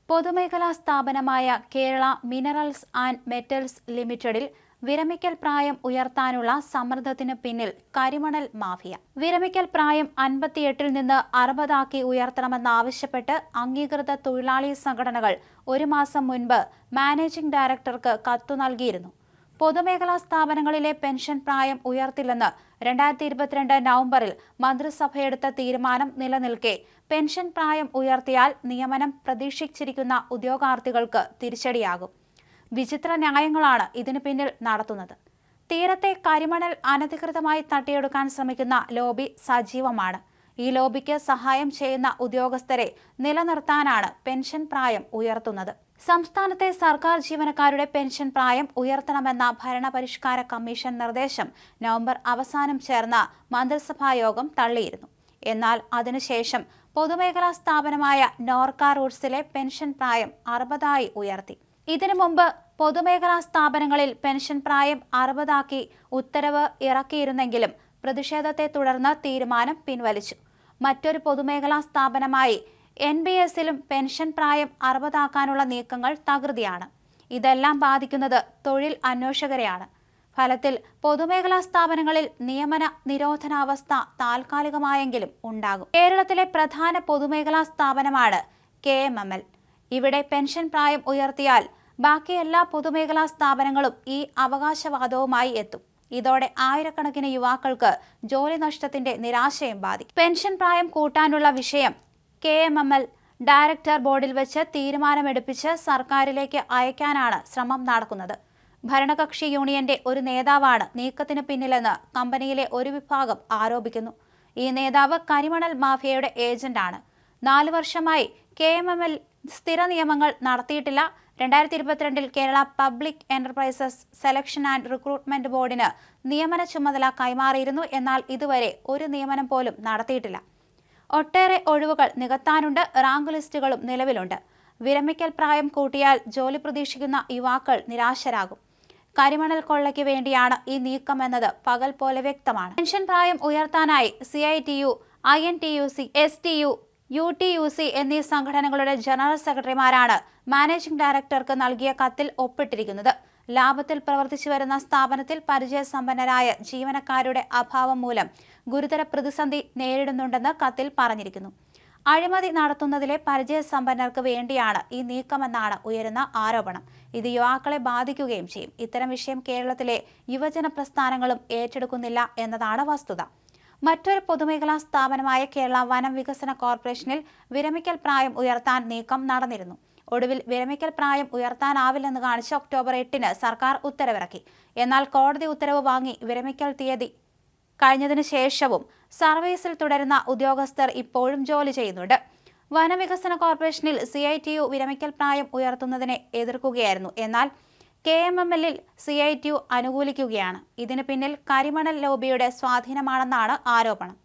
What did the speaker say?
പൊതുമേഖലാ സ്ഥാപനമായ Kerala minerals and metals ലിമിറ്റഡിൽ വിരമിക്കൽ പ്രായം ഉയർത്താനുള്ള സമ്മർദ്ദത്തിന് പിന്നിൽ കരിമണൽ മാഫിയ. വിരമിക്കൽ പ്രായം 58-ൽ നിന്ന് 60 ഉയർത്തണമെന്നാവശ്യപ്പെട്ട് അംഗീകൃത തൊഴിലാളി സംഘടനകൾ ഒരു മാസം മുൻപ് മാനേജിംഗ് ഡയറക്ടർക്ക് കത്തു നൽകിയിരുന്നു. പൊതുമേഖലാ സ്ഥാപനങ്ങളിലെ പെൻഷൻ പ്രായം ഉയർത്തില്ലെന്ന് 2022 നവംബറിൽ മന്ത്രിസഭയെടുത്ത തീരുമാനം നിലനിൽക്കെ പെൻഷൻ പ്രായം ഉയർത്തിയാൽ നിയമനം പ്രതീക്ഷിച്ചിരിക്കുന്ന ഉദ്യോഗാർത്ഥികൾക്ക് തിരിച്ചടിയാകും. വിചിത്ര ന്യായങ്ങളാണ് ഇതിനു പിന്നിൽ നടത്തുന്നത്. തീരത്തെ കരിമണൽ അനധികൃതമായി തട്ടിയെടുക്കാൻ ശ്രമിക്കുന്ന ലോബി സജീവമാണ്. ഈ ലോബിക്ക് സഹായം ചെയ്യുന്ന ഉദ്യോഗസ്ഥരെ നിലനിർത്താനാണ് പെൻഷൻ പ്രായം ഉയർത്തുന്നത്. സംസ്ഥാനത്തെ സർക്കാർ ജീവനക്കാരുടെ പെൻഷൻ പ്രായം ഉയർത്തണമെന്ന ഭരണപരിഷ്കാര കമ്മീഷൻ നിർദ്ദേശം നവംബർ അവസാനം ചേർന്ന മന്ത്രിസഭായോഗം തള്ളിയിരുന്നു. എന്നാൽ അതിനുശേഷം പൊതുമേഖലാ സ്ഥാപനമായ നോർക്ക റൂട്ട്സിലെ പെൻഷൻ പ്രായം 60 ഉയർത്തി. ഇതിനു മുമ്പ് പൊതുമേഖലാ സ്ഥാപനങ്ങളിൽ പെൻഷൻ പ്രായം 60 ഉത്തരവ് ഇറക്കിയിരുന്നെങ്കിലും പ്രതിഷേധത്തെ തുടർന്ന് തീരുമാനം പിൻവലിച്ചു. മറ്റൊരു പൊതുമേഖലാ സ്ഥാപനമായി NBSലും പെൻഷൻ പ്രായം 60 നീക്കങ്ങൾ തകൃതിയാണ്. ഇതെല്ലാം ബാധിക്കുന്നത് തൊഴിൽ അന്വേഷകരെയാണ്. ഫലത്തിൽ പൊതുമേഖലാ സ്ഥാപനങ്ങളിൽ നിയമന നിരോധനാവസ്ഥ താൽക്കാലികമായെങ്കിലും ഉണ്ടാകും. കേരളത്തിലെ പ്രധാന പൊതുമേഖലാ സ്ഥാപനമാണ് KMML. ഇവിടെ പെൻഷൻ പ്രായം ഉയർത്തിയാൽ ബാക്കി എല്ലാ പൊതുമേഖലാ സ്ഥാപനങ്ങളും ഈ അവകാശവാദവുമായി എത്തും. ഇതോടെ ആയിരക്കണക്കിന് യുവാക്കൾക്ക് ജോലി നഷ്ടത്തിന്റെ നിരാശയും ബാധിക്കും. പെൻഷൻ പ്രായം കൂട്ടാനുള്ള വിഷയം KMML ഡയറക്ടർ ബോർഡിൽ വെച്ച് തീരുമാനമെടുപ്പിച്ച് സർക്കാരിലേക്ക് അയക്കാനാണ് ശ്രമം നടക്കുന്നത്. ഭരണകക്ഷി യൂണിയന്റെ ഒരു നേതാവാണ് നീക്കത്തിന് പിന്നിലെന്ന് കമ്പനിയിലെ ഒരു വിഭാഗം ആരോപിക്കുന്നു. ഈ നേതാവ് കരിമണൽ മാഫിയയുടെ ഏജന്റാണ്. 4 വർഷമായി KMML സ്ഥിര നിയമങ്ങൾ നടത്തിയിട്ടില്ല. 2022-ൽ Kerala public enterprises selection and recruitment ബോർഡിന് നിയമന ചുമതല കൈമാറിയിരുന്നു. എന്നാൽ ഇതുവരെ ഒരു നിയമനം പോലും നടത്തിയിട്ടില്ല. ഒട്ടേറെ ഒഴിവുകൾ നികത്താനുണ്ട്. റാങ്ക് ലിസ്റ്റുകളും നിലവിലുണ്ട്. വിരമിക്കൽ പ്രായം കൂട്ടിയാൽ ജോലി പ്രതീക്ഷിക്കുന്ന യുവാക്കൾ നിരാശരാകും. കരിമണൽ കൊള്ളയ്ക്ക് വേണ്ടിയാണ് ഈ നീക്കം എന്നത് പകൽ പോലെ വ്യക്തമാണ്. പെൻഷൻ പ്രായം ഉയർത്താനായി CITU, INTUC, STU, UTUC എന്നീ സംഘടനകളുടെ ജനറൽ സെക്രട്ടറിമാരാണ് മാനേജിംഗ് ഡയറക്ടർക്ക് നൽകിയ കത്തിൽ ഒപ്പിട്ടിരിക്കുന്നത്. ലാഭത്തിൽ പ്രവർത്തിച്ചു വരുന്ന സ്ഥാപനത്തിൽ പരിചയസമ്പന്നരായ ജീവനക്കാരുടെ അഭാവം മൂലം ഗുരുതര പ്രതിസന്ധി നേരിടുന്നുണ്ടെന്ന് കത്തിൽ പറഞ്ഞിരിക്കുന്നു. അഴിമതി നടത്തുന്നതിലെ പരിചയസമ്പന്നർക്ക് വേണ്ടിയാണ് ഈ നീക്കമെന്നാണ് ഉയരുന്ന ആരോപണം. ഇത് യുവാക്കളെ ബാധിക്കുകയും ചെയ്യും. ഇത്തരം വിഷയം കേരളത്തിലെ യുവജന പ്രസ്ഥാനങ്ങളും ഏറ്റെടുക്കുന്നില്ല എന്നതാണ് വസ്തുത. മറ്റൊരു പൊതുമേഖലാ സ്ഥാപനമായ കേരള വനം വികസന കോർപ്പറേഷനിൽ വിരമിക്കൽ പ്രായം ഉയർത്താൻ നീക്കം നടന്നിരുന്നു. ഒടുവിൽ വിരമിക്കൽ പ്രായം ഉയർത്താനാവില്ലെന്ന് കാണിച്ച് ഒക്ടോബർ 8-ന് സർക്കാർ ഉത്തരവിറക്കി. എന്നാൽ കോടതി ഉത്തരവ് വാങ്ങി വിരമിക്കൽ തീയതി കഴിഞ്ഞതിനു ശേഷവും സർവീസിൽ തുടരുന്ന ഉദ്യോഗസ്ഥർ ഇപ്പോഴും ജോലി ചെയ്യുന്നുണ്ട്. വനവികസന കോർപ്പറേഷനിൽ CITU വിരമിക്കൽ പ്രായം ഉയർത്തുന്നതിനെ എതിർക്കുകയായിരുന്നു. എന്നാൽ KMMLൽ CITU അനുകൂലിക്കുകയാണ്. ഇതിന് പിന്നിൽ കരിമണൽ ലോബിയുടെ സ്വാധീനമാണെന്നാണ് ആരോപണം.